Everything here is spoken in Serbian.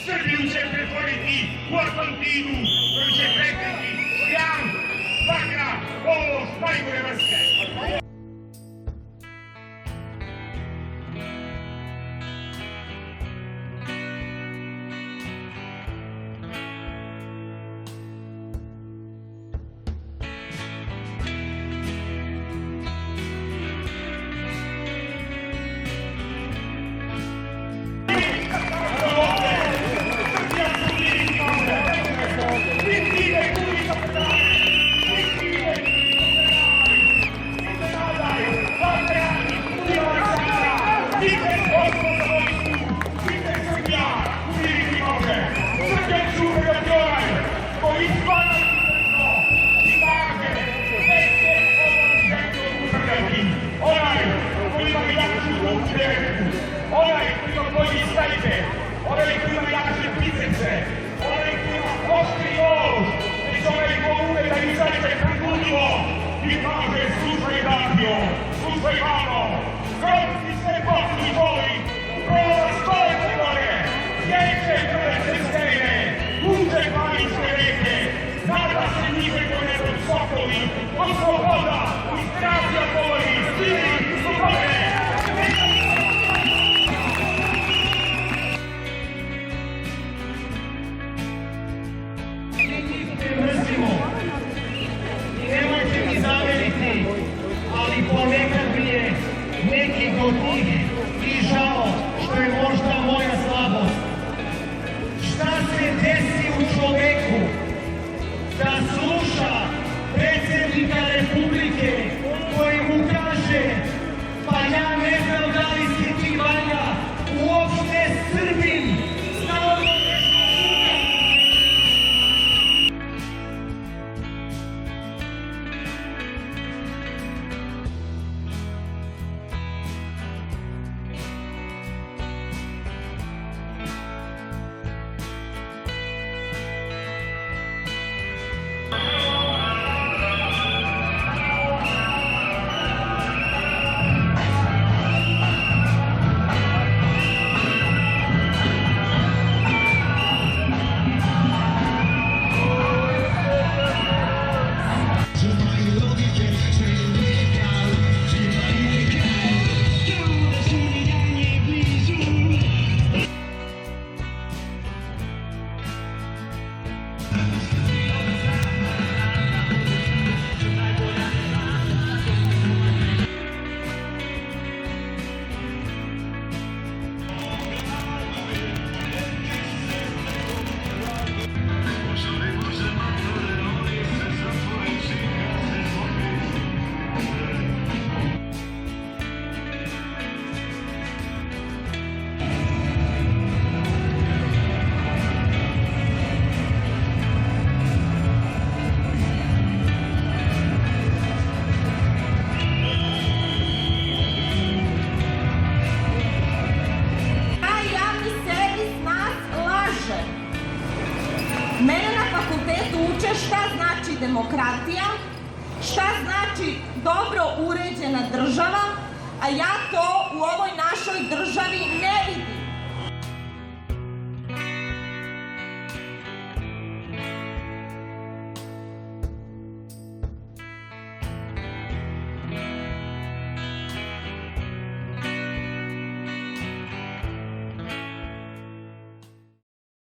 Srbiju će pretvoriti u Atlantinu koju će prekriti šljam, bakra, ološ, najgore vrste. Onaj koji obvoji sajbe, onaj koji ima jače bicepse, onaj koji ima oštri nož, već onaj ko ume da izađe pregudljivo i kaže slušaj radio, slušaj mamo, krojci se potni voli, prolaz stolete gore, ječe krvete stene, luče panične reke, nada se njime do nebo sokovi, od sloboda, iz zdravlja govori, stili, slobode. Ali ponekad mi je neki od njih i žao što je možda moja slabost. Šta se desi u čoveku da sluša predsjednika Republike koji mu kaže pa ja ne znam da li si ti Vanja uopšte Srbin, znao li Mene na fakultetu uče šta znači demokratija, šta znači dobro uređena država, a ja to u ovoj našoj državi ne vidim.